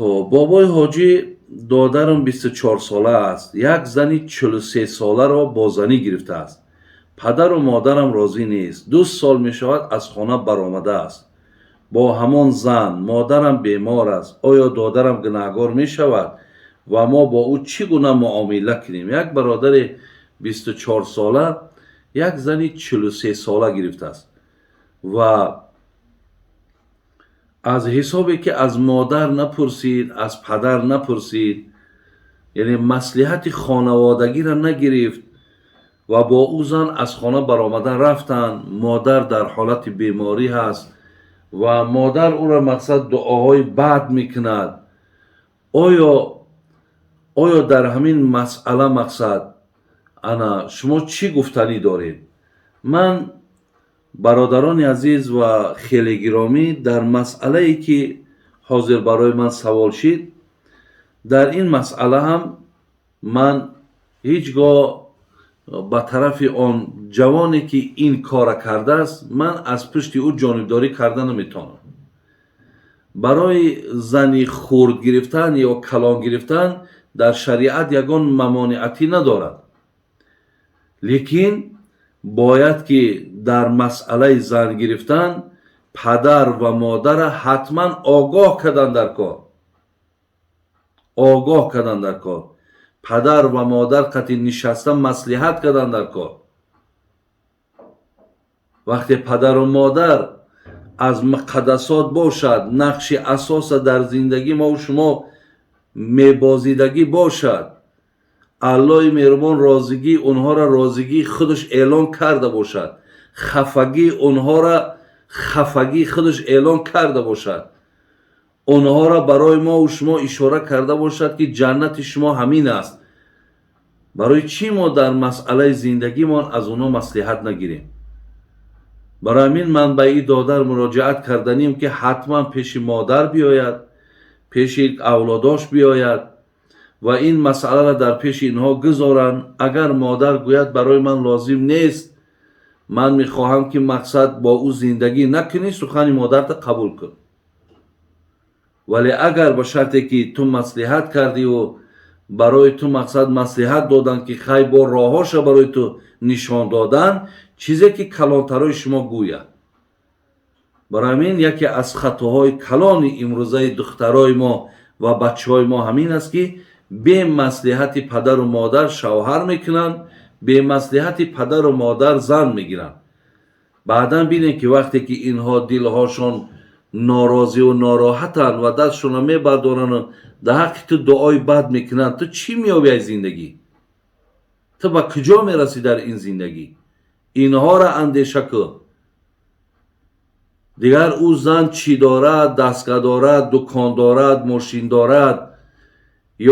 бобои ҳоҷӣ додарам 24 сола аст. Як зани 43 соларо бо занӣ гирифтааст. Падару модарам розӣ нест. 2 сол мешавад аз хона баромадааст. бо ҳамон зан. Модарам бемор аст. оё додарам гунаҳгор мешавад ва мо бо ӯ чӣ гуна муомила кунем? Як бародари 24 сола як зани 43 сола гирифтааст ва аз ҳисобе ки аз модар напурсид, аз падар напурсид, яъне маслиҳати хонаводагиро нагирифт ва бо ӯ зан аз хона баромада рафтанд. модар дар ҳолати беморӣ ҳаст ва модар ӯро мақсад дуоҳои бад мекунад. оё дар ҳамин масъала мақсад ана шумо чӣ гуфтанӣ доред? ман бародарони азиз ва хеле гиромӣ, дар масъалае ки ҳозир барои ман савол шид, дар ин масъала ҳам ман ҳеҷ гоҳ ба тарафи он ҷавоне ки ин кора кардааст, ман аз пушти ӯ ҷонибдорӣ карда наметавонам. барои зани хурд гирифтан ё калон гирифтан дар шариат ягон мамониатӣ надорад. лекин бояд ки дар масъалаи зан гирифтан падар ва модара ҳатман огоҳ кардан дар кор. падар ва модар қати нишаста маслиҳат кардан дар кор. вақте падару модар аз муқаддасот бошад, нақши асоса дар зиндагӣ мо шумо мебозидагӣ бошад, аллоҳи меҳрубон розигӣ онҳоро розигии худаш эълон карда бошад, хафагии онҳоро хафагии худаш эълон карда бошад, онҳоро барои мову шумо ишора карда бошад ки ҷаннати шумо ҳамин аст. барои чӣ мо дар масъалаи зиндагимон аз онҳо маслиҳат нагирем? барои ҳамин ман ба ин додар муроҷиат карданем ки ҳатман пеши модар биёяд, пеши авлодош биёяд ва ин масъаларо дар пеши инҳо гузоранд. агар модар гӯяд барои ман лозим нест, ман мехоҳам ки мақсад бо ӯ зиндагӣ накунӣ, сухани модарта қабул кун. вале агар ба шарте ки ту маслиҳат кардиву барои ту мақсад маслиҳат доданд ки хай бо роҳҳоша барои ту нишон доданд, чизе ки калонтарои шумо гӯяд. барои ҳамин яке аз хатоҳои калони имрӯзаи духтарои мо ва бачаҳои мо ҳамин аст ки бе маслиҳати падару модар шавҳар мекунанд, бе маслиҳати падару модар зан мегиранд. баъдан бинем ки вақте ки инҳо дилҳошон норозиву нороҳатанд ва дастшонро мебардоранд дар ҳаққи ту дуои бад мекунанд, ту чӣ меёбӣ аз зиндагӣ? ту ба куҷо мерасӣ дар ин зиндагӣ? инҳоро андеша кун. дигар ӯ зан чӣ дорад, дастгах дорад, дукон дорад, мошин дорад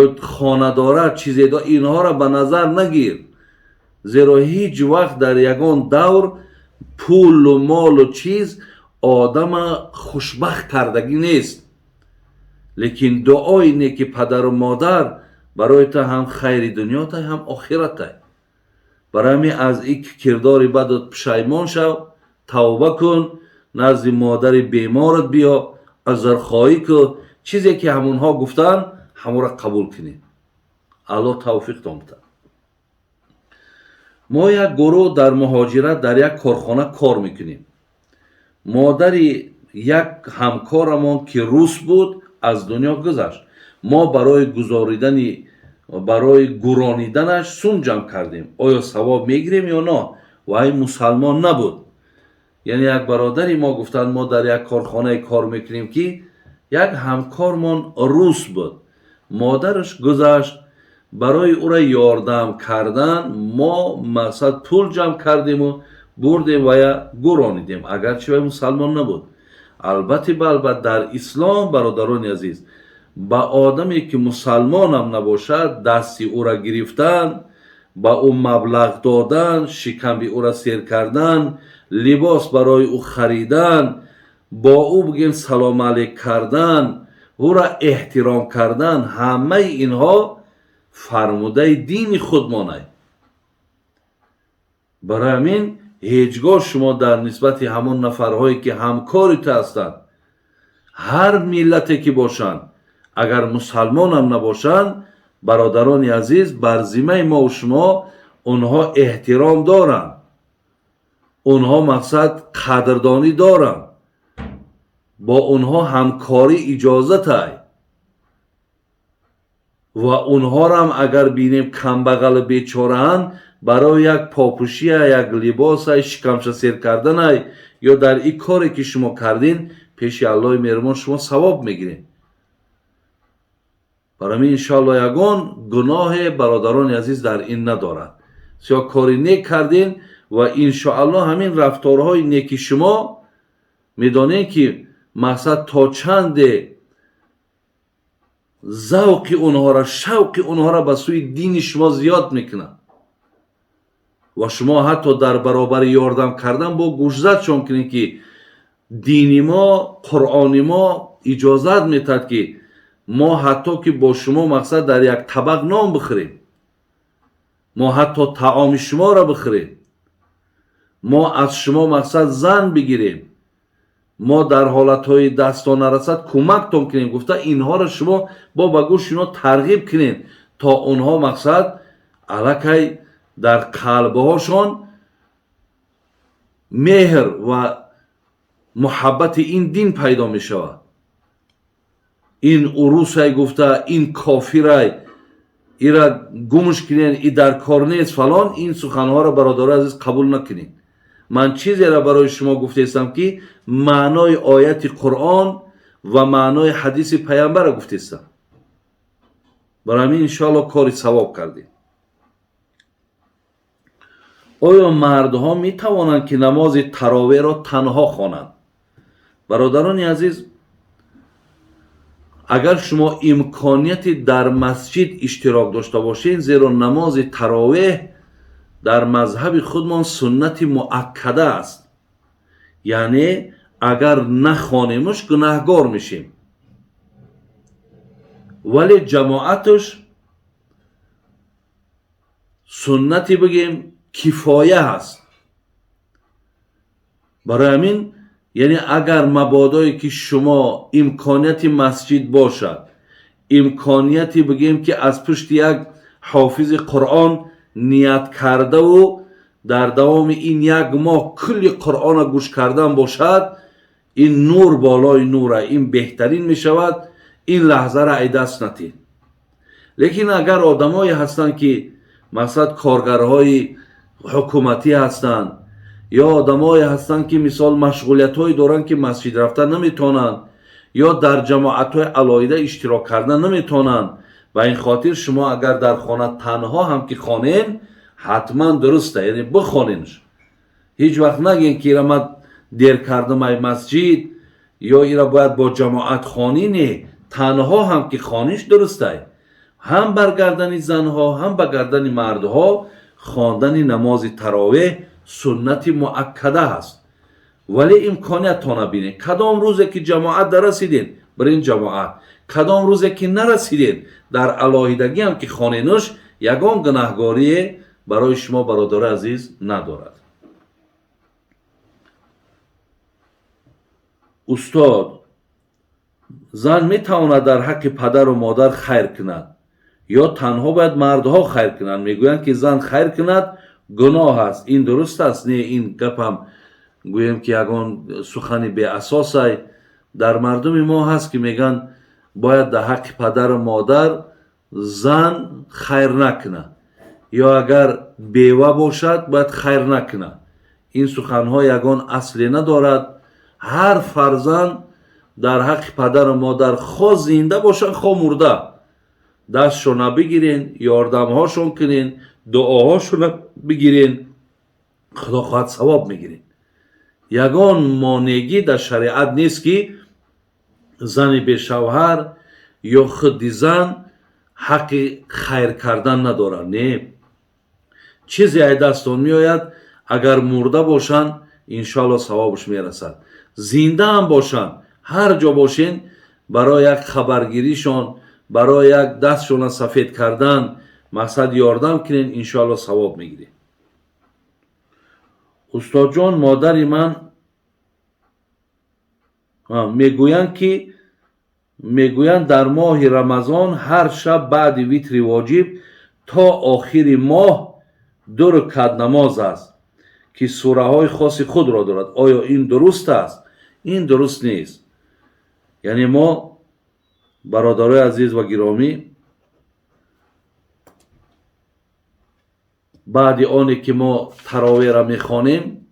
ё хона дорад, чизе дорад, инҳоро ба назар нагир. зеро ҳеҷ вақт дар ягон давр пулу молу чиз одама хушбахт кардагӣ нест. лекин дуои неки падару модар барои ту ҳам хайри дунётай, ҳам охиратай. барои ҳамин аз ин кирдори бадут пушаймон шав, тавба кун, назди модари беморат биё, азрхоҳӣ кун, чизе ки ҳамонҳо гуфтанд ҳамонро қабул кунӣ. аллоҳ тавфиқтон бидад. мо як гурӯҳ дар муҳоҷират дар як корхона кор мекунем. модари як ҳамкорамон ки рус буд аз дунё гузашт. мо барои гурониданаш сум ҷамъ кардем. оё савоб мегирем ё но? вай мусалмон набуд. яъне як бародари мо гуфтанд мо дар як корхонае кор мекунем ки як ҳамкормон рус буд. модараш гузашт. барои ӯро ёрдам кардан мо мақсад пул ҷамъ кардему бурдем ва я гуронидем, агарчи вай мусалмон набуд. албатта балбат дар ислом, бародарони азиз, ба одаме ки мусалмонам набошад дасти ӯро гирифтан, ба ӯ маблағ додан, шикамби ӯро сер кардан, либос барои ӯ харидан, бо ӯ бигем салом алейк кардан, ӯро эҳтиром кардан, ҳамаи инҳо фармудаи дини худмонай. барои ҳамин ҳеҷ гоҳ шумо дар нисбати ҳамон нафарҳое ки ҳамкори ту ҳастанд, ҳар миллате ки бошанд, اگر مسلمان هم نباشند برادران عزیز بر ذمه ما و شما اونها احترام دارند، اونها مقصد قدردانی دارند، با اونها همکاری اجازت های و اونها را هم اگر بینیم کمبغل بیچاره‌اند برای یک پاپوشی یک لباس شکمشه سیر کردن یا در این کاری که شما کردین پیش الله مهربان شما ثواب میگیرین. برای من انشاءالله یگان گناه برادران عزیز در این ندارد. یا کاری نیک کردین و انشاءالله همین رفتارهای نیکی شما میدانین که مقصد تا چند ذوق اونها را، شوق اونها را به سوی دین شما زیاد میکنه و شما حتی در برابر یاردم کردن با گوشزد شون کنین که دین ما، قرآن ما اجازت میتد که ما حتی که با شما مقصد در یک طبق نام بخوریم، ما حتی طعام شما را بخوریم، ما از شما مقصد زن بگیریم، ما در حالتهای دستان نرسد کمکتون کنیم. گفته اینها را شما با بگوش اینا ترغیب کنین تا اونها مقصد الکی در قلبهاشون مهر و محبت این دین پیدا می شود. این عروس های گفته این کافر های ایرا گمش کنین، ای در کار نیست فلان، این سخنها را برادر عزیز قبول نکنین. من چیزی را برای شما گفته استم که معنای آیت قرآن و معنای حدیث پیامبر را گفته استم. برای همین انشاءالله کاری ثواب کردیم. آیا مردها می توانند که نماز تراویح را تنها خوانند؟ برادران عزیز، اگر شما امکانیت در مسجد اشتراک داشته باشین، زیرا نماز تراویح در مذهب خودمان سنت مؤکده است، یعنی اگر نخوانیمش گناهگار میشیم، ولی جماعتش سنتی بگیم کفایه هست. برای همین یعنی اگر مبادایی که شما امکانیت مسجد باشد، امکانیتی بگیم که از پشت یک حافظ قرآن نیت کرده و در دوام این یک ماه کلی قرآن گوش کردن باشد، این نور بالای نوره، این بهترین می شود. این لحظه را ای دست نتین. لیکن اگر آدمایی هستند که مثلا کارگرهای حکومتی هستند یا آدمایی هستند که مثال مشغولیت های دارند که مسجد رفتن نمیتونند یا در جماعت های علایده اشتراک کردن نمیتونند، و این خاطر شما اگر در خانه تنها هم که خوانین حتما درسته، یعنی بخوانینش. هیچ وقت نگین که ایرا من دیر کردم ای مسجد یا ایرا باید با جماعت خوانینه. تنها هم که خوانیش درسته، هم برگردن زنها هم برگردن مردها خواندن نماز تراویح سنت مؤکده است. ولی امکانیت تا نبینه، کدام روزه که جماعت در رسیدین برین جماعت، کدام روزه که نرسیدین در علاهیدگی هم که خوانینش یگان گناهگاری برای شما برادر عزیز ندارد. استاد، زن می تواند در حق پدر و مادر خیر کند یا تنها باید مردها خیر کنند؟ میگویند که زن خیر کند گناه است. این درست است؟ نه، این گپ هم گویم که یگان سخنی به اساس است. در مردم ما هست که میگن باید در حق پدر و مادر زن خیر نکنه یا اگر بیوه باشد باید خیر نکنه. این سخنها یگان اصلی ندارد. هر فرزند در حق پدر و مادر خواه زنده باشن خواه مرده دستشون بگیرین، یاردمهاشون کنین، دعاهاشون بگیرین، خدا خواهد ثواب میگیرین. یگان مانعی در شریعت نیست که زن به شوهر یا خود زن حق خیر کردن ندارن. نه، چیزی ای دستان میآید اگر مرده باشن انشاءالله ثوابش میرسد. زنده هم باشن، هر جا باشین برای یک خبرگیریشان، برای یک دستشون سفید کردن مقصد یاردم کنین، انشاءالله ثواب میگیرین. استاد جان، مادر من میگویند که میگویند در ماه رمضان هر شب بعد ویتر واجب تا آخر ماه 2 رکعت نماز است که سوره های خاص خود را دارد. آیا این درست است؟ این درست نیست. یعنی ما برادرای عزیز و گرامی، بعد آنی که ما تراویح را میخوانیم،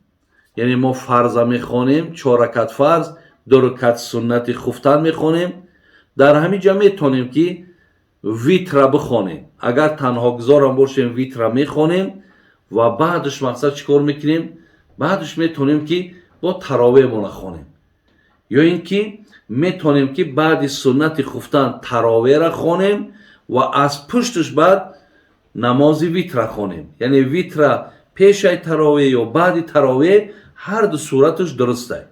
یعنی ما فرض میخوانیم 4 رکعت فرض، 2 رکعت سنت خفتن میخوانیم، در همین جا میتونیم که ویتر را بخوانیم. اگر تنها گذار هم باشیم ویتر را میخوانیم و بعدش مقصد چیکار میکنیم؟ بعدش میتونیم که با تراویح مون خوانیم، یا اینکه میتونیم که بعد سنت خفتن تراویح را خوانیم و از پشتش بعد نماز ویتر را خوانیم. یعنی ویتر را پیش تراویح یا بعد تراویح، هر دو صورتش درسته.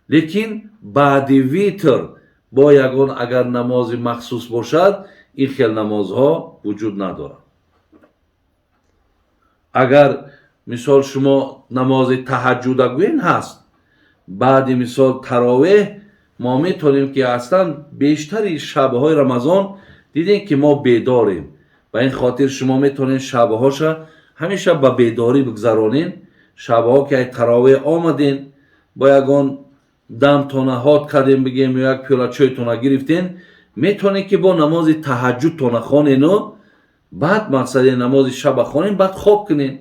لیکن بعد ویتر با یگان اگر نماز مخصوص باشد، این خیل نمازها وجود ندارد. اگر مثال شما نماز تهجد گوین هست، بعد مثال تراویح، ما میتونیم که اصلا بیشتری شبهای رمضان دیدیم که ما بیداریم، و این خاطر شما میتونین شبهاشا همیشه با بیداری بگذرانین. شبها که تراویح آمدین، با یگان دم تونه هات کردیم بگیم یک پیاله چای تونه گرفتین، میتونین که با نماز تهجد تونه خوانین و بعد مقصد نماز شب خوانین، بعد خواب کنین.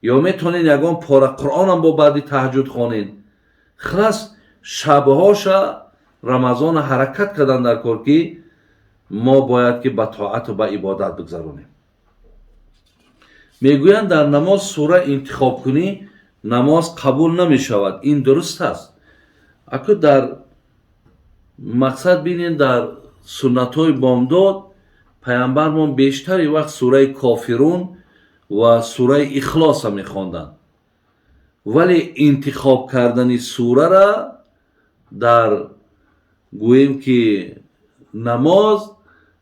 یا میتونین یگان پاره قرآن هم با بعد تهجد خوانین. خلاص شبهاشا رمضان حرکت کردن در کار که ما باید که به طاعت و به عبادت بگذرونیم. میگویند در نماز سوره انتخاب کنی نماز قبول نمی شود. این درست است. اگر در مقصد بینین در سنت های بامداد پیامبرمون بیشتری وقت سوره کافرون و سوره اخلاص می خواندن، ولی انتخاب کردن سوره را در گوییم که نماز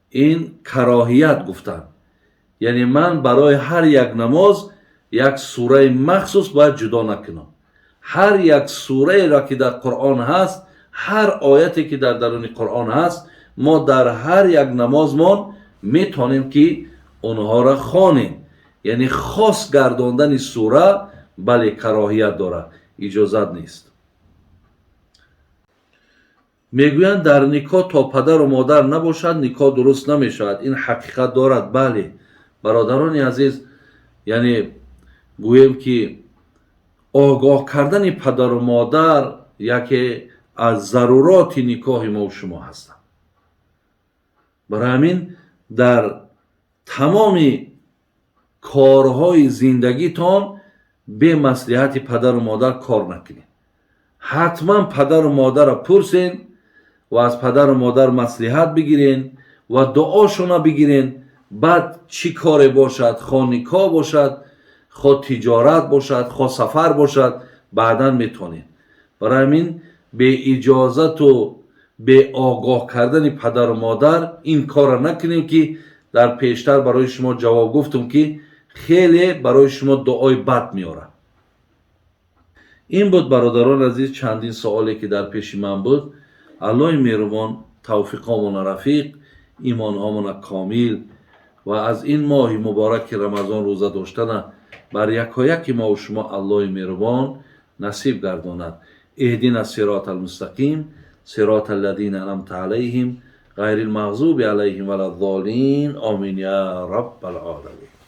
این کراهیت گفتن. یعنی من برای هر یک نماز یک سوره مخصوص باید جدا نکنم. هر یک سوره را که در قرآن هست، هر آیتی که در درون قرآن هست، ما در هر یک نمازمان میتونیم که اونها را خوانیم. یعنی خاص گرداندن سوره بله کراهیت داره، اجازت نیست. میگویند در نکاح تا پدر و مادر نباشد نکاح درست نمیشود. این حقیقت دارد. بله برادران عزیز، یعنی گویم که آگاه کردن پدر و مادر یکی از ضرورات نکاح ما و شما هستند. برای همین در تمام کارهای زندگیتان به مصلحت پدر و مادر کار نکنید. حتما پدر و مادر را پرسین و از پدر و مادر مصلحت بگیرین و دعاشون بگیرین. بعد چی کار باشد، خواه نکاح باشد، خواه تجارت باشد، خواه سفر باشد، بعدا میتونین. برای همین به اجازت و به آگاه کردن پدر و مادر این کار را نکنیم که در پیشتر برای شما جواب گفتم که خیلی برای شما دعای بد میاره. این بود برادران عزیز چندین سوالی که در پیش من بود. الله مهربان توفیقامون رفیق، ایمانهامون کامل و از این ماه مبارک رمضان روزه داشتن بر یکایک ما و شما الله مهربان نصیب گرداند. اهدنا الصراط المستقیم صراط الذین انعمت علیهم غیر المغضوب علیهم ولا الضالین. آمین یا رب العالمین.